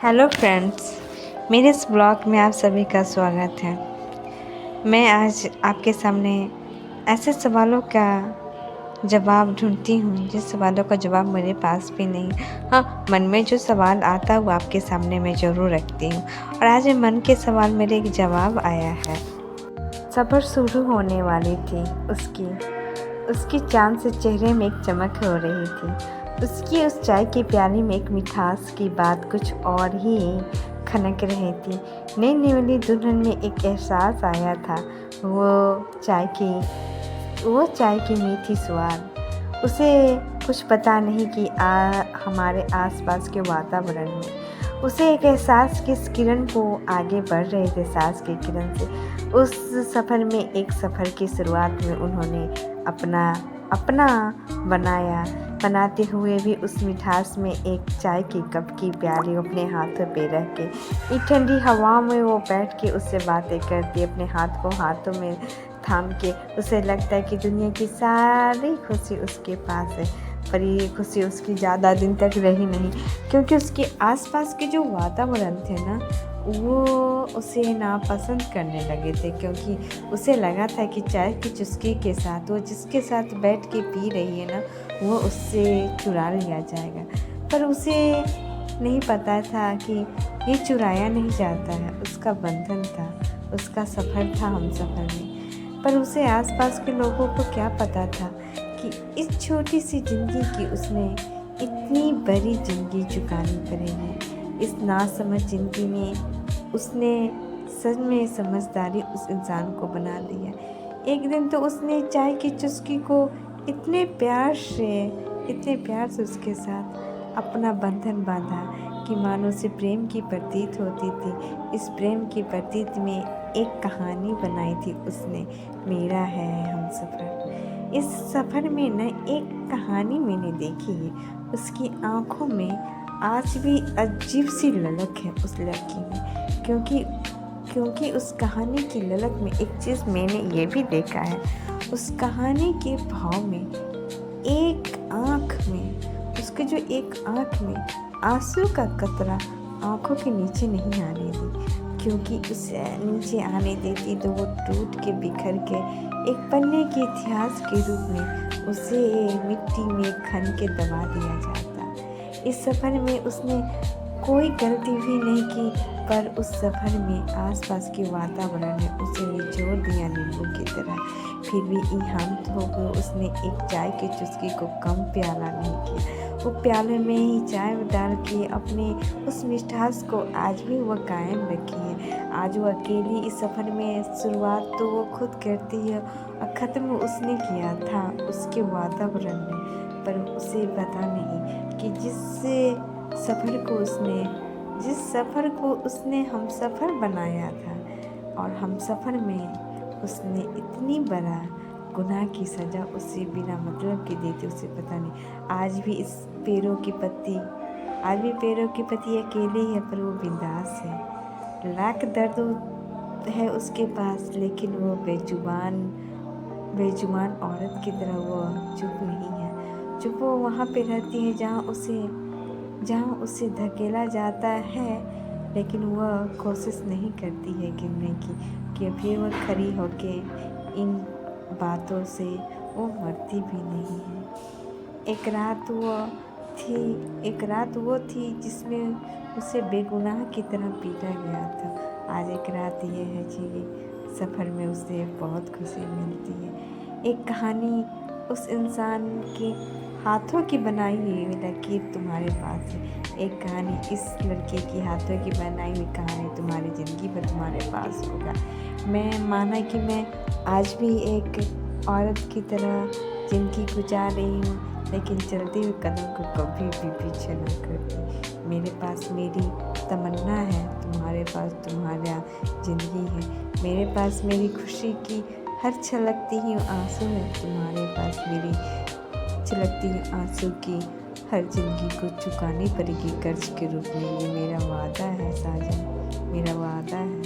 Hello friends, मेरे इस blog में आप सभी का स्वागत है। मैं आज आपके सामने ऐसे सवालों का जवाब ढूंढती हूँ जिस सवालों का जवाब मेरे पास भी नहीं। हाँ, मन में जो सवाल आता है वो आपके सामने मैं ज़रूर रखती हूँ। और आज मन के सवाल मेरे एक जवाब आया है। सफ़र शुरू होने वाली थी उसकी चाँद से चेहरे में एक चमक हो रही थी। उसकी उस चाय की प्याली में एक मिठास की बात कुछ और ही खनक रही थी। नई निवली दुल्हन में एक एहसास आया था, वो चाय की मीठी स्वाद। उसे कुछ पता नहीं कि हमारे आसपास के वातावरण में उसे एक एहसास की इस किरण को आगे बढ़ रहे थे। सांस की किरण से उस सफ़र में एक सफ़र की शुरुआत में उन्होंने अपना बनाते हुए भी उस मिठास में एक चाय की कप की प्याली अपने हाथों पे रख के ठंडी हवा में वो बैठ के उससे बातें करती, अपने हाथ को हाथों में थाम के। उसे लगता है कि दुनिया की सारी खुशी उसके पास है, पर ये खुशी उसकी ज़्यादा दिन तक रही नहीं, क्योंकि उसके आसपास के जो वातावरण थे ना, वो उसे नापसंद करने लगे थे। क्योंकि उसे लगा था कि चाय की चुस्की के साथ वो जिसके साथ बैठ के पी रही है ना, वो उससे चुरा लिया जाएगा। पर उसे नहीं पता था कि ये चुराया नहीं जाता है, उसका बंधन था, उसका सफ़र था हम सफ़र में। पर उसे आसपास के लोगों को क्या पता था कि इस छोटी सी ज़िंदगी की उसने इतनी बड़ी ज़िंदगी चुकानी पड़ेगी। इस नासमझ ज़िंदगी में उसने सच में समझदारी उस इंसान को बना दिया। एक दिन तो उसने चाय की चुस्की को इतने प्यार से उसके साथ अपना बंधन बांधा कि मानो से प्रेम की प्रतीत होती थी। इस प्रेम की प्रतीत में एक कहानी बनाई थी उसने, मेरा है हम सफ़र। इस सफ़र में न एक कहानी मैंने देखी है। उसकी आँखों में आज भी अजीब सी ललक है उस लड़की में, क्योंकि उस कहानी की ललक में एक चीज़ मैंने ये भी देखा है। उस कहानी के भाव में एक आँख में, उसके जो एक आँख में आंसू का कतरा आँखों के नीचे नहीं आने दी, क्योंकि उसे नीचे आने देती तो वो टूट के बिखर के एक पन्ने के इतिहास के रूप में उसे मिट्टी में खन के दबा दिया जाता। इस सफ़र में उसने कोई गलती भी नहीं की, पर उस सफ़र में आसपास के वातावरण ने उसे निचोड़ दिया नींबू की तरह। फिर भी ईहान होकर उसने एक चाय की चुस्की को कम प्याला नहीं किया। वो प्याले में ही चाय डाल के अपने उस मिठास को आज भी वह कायम रखी है। आज वो अकेली इस सफ़र में शुरुआत तो वो खुद करती है और ख़त्म उसने किया था उसके वातावरण ने। पर उसे पता नहीं कि जिस सफ़र को उसने हम सफ़र बनाया था, और हम सफ़र में उसने इतनी बड़ा गुनाह की सज़ा उसे बिना मतलब के देते उसे पता नहीं। आज भी पेड़ों की पत्ती अकेली है, पर वो बिंदास है। लाख दर्द है उसके पास, लेकिन वो बेजुबान औरत की तरह वो चुप नहीं है। चुप वो वहाँ पे रहती है जहाँ उसे धकेला जाता है, लेकिन वह कोशिश नहीं करती है गिरने की, कि फिर वह खड़ी होके इन बातों से वो मरती भी नहीं है। एक रात वो थी जिसमें उसे बेगुनाह की तरह पीटा गया था। आज एक रात ये है कि सफ़र में उसे बहुत खुशी मिलती है। एक कहानी उस इंसान के हाथों की बनाई हुई लकीर तुम्हारे पास है। एक कहानी इस लड़के की हाथों की बनाई हुई कहानी तुम्हारी ज़िंदगी पर तुम्हारे पास होगा। मैं आज भी एक औरत की तरह ज़िंदगी गुजार रही हूँ, लेकिन चलते हुए कदम को कभी भी पीछे न करती। मेरे पास मेरी तमन्ना है, तुम्हारे पास तुम्हारा ज़िंदगी है। मेरे पास मेरी खुशी की हर छलकती ही आंसू है, तुम्हारे पास मेरी छलकती आंसू की हर ज़िंदगी को चुकानी पड़ेगी कर्ज के रूप में। ये मेरा वादा है साजन, मेरा वादा है।